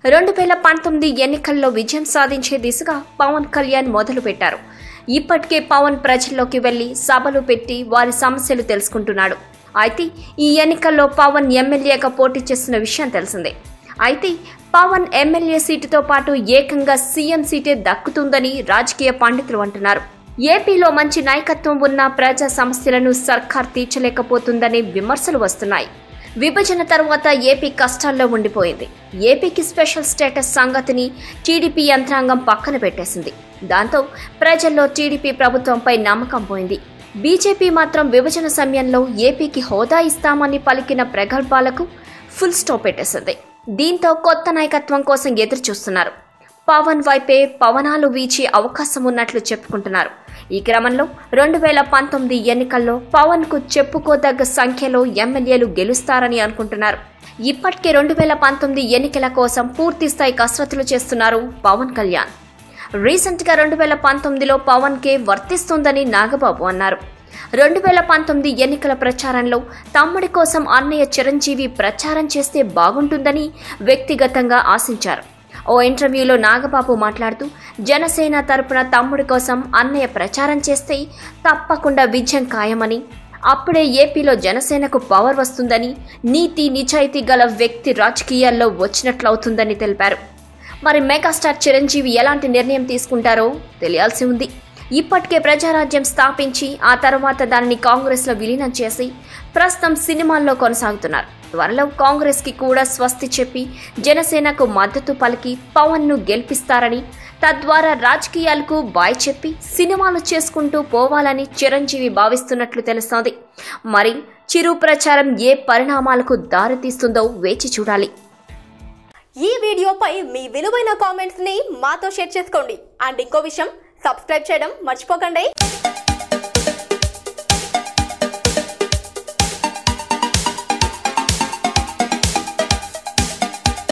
2019 ఎన్నికల్లో విజయం సాధించే దిశగా పవన్ కళ్యాణ్ మొదలుపెట్టారు. ఇప్పటికే పవన్ ప్రజల్లోకి వెళ్లి సభలు పెట్టి వారి సమస్యలు తెలుసుకుంటున్నాడు. అయితే ఈ ఎన్నికల్లో పవన్ ఎమ్మెల్యేగా పోటీ చేస్తున్న విషయం తెలిసిందే. అయితే పవన్ ఎమ్మెల్యే సీటుతో పాటు ఏకంగా సీఎం సీటే దక్కుతుందని రాజకీయ పండితులు అంటున్నారు. ఏపీలో మంచి నాయకత్వం ఉన్న ప్రజా సమస్యలను సర్కార్ తీర్చలేకపోతుందనే విమర్శలు వస్తున్నాయి. విభజన తరువాత ఏపీ కష్టాల్లో ఉండిపోయింది. ఏపీకి స్పెషల్ స్టేటస్ సంగతిని టీడీపీ యంత్రాంగం పక్కన పెట్టేసింది. దాంతో ప్రజల్లో టీడీపీ ప్రభుత్వంపై నమ్మకం పోయింది. బీజేపీ మాత్రం విభజన సమయంలో ఏపీకి హోదా ఇస్తామని పలికిన ప్రగల్భాలకు ఫుల్ స్టాప్ పెట్టేసింది. దీంతో కొత్త నాయకత్వం కోసం ఎదురు చూస్తున్నారు. పవన్ వైపే పవనాలు వీచే అవకాశం ఉన్నట్లు చెప్పుకుంటున్నారు. ఈ క్రమంలో 2019 ఎన్నికల్లో పవన్ కు చెప్పుకోదగ్గ సంఖ్యలో ఎమ్మెల్యేలు గెలుస్తారని అనుకుంటున్నారు. ఇప్పటికే 2019 ఎన్నికల కోసం పూర్తి స్థాయి కసరత్తులు చేస్తున్నారు పవన్ కళ్యాణ్. రీసెంట్ గా 2019లో పవన్ కే వర్తిస్తుందని నాగబాబు అన్నారు. 2019 ఎన్నికల ప్రచారంలో తమ్ముడి కోసం అన్నయ్య చిరంజీవి ప్రచారం చేస్తే బాగుంటుందని వ్యక్తిగతంగా ఆశించారు. ఓ ఇంటర్వ్యూలో నాగబాబు మాట్లాడుతూ జనసేన తరపున తమ్ముడి కోసం అన్నయ్య ప్రచారం చేస్తే తప్పకుండా విజయం ఖాయమని, అప్పుడే ఏపీలో జనసేనకు పవర్ వస్తుందని, నీతి నిజాయితీ గల వ్యక్తి రాజకీయాల్లో వచ్చినట్లవుతుందని తెలిపారు. మరి మెగాస్టార్ చిరంజీవి ఎలాంటి నిర్ణయం తీసుకుంటారో తెలియాల్సి ఉంది. ఇప్పటికే ప్రజారాజ్యం స్థాపించి ఆ తర్వాత దానిని కాంగ్రెస్ లో విలీనం చేసి ప్రస్తుతం సినిమాల్లో కొనసాగుతున్నారు. త్వరలో కాంగ్రెస్ కి కూడా స్వస్తి చెప్పి జనసేనకు మద్దతు పలికి పవన్ ను గెలిపిస్తారని, తద్వారా రాజకీయాలకు బాయ్ చెప్పి సినిమాలు చేసుకుంటూ పోవాలని చిరంజీవి భావిస్తున్నట్లు తెలుస్తోంది. మరి చిరు ప్రచారం ఏ పరిణామాలకు దారితీస్తుందో వేచి చూడాలి. ఈ వీడియోపై మీ విలువైన కామెంట్స్ ని మాతో షేర్ చేసుకోండి. అండ్ ఇంకో విషయం, సబ్స్క్రైబ్ చేయడం మర్చిపోకండి.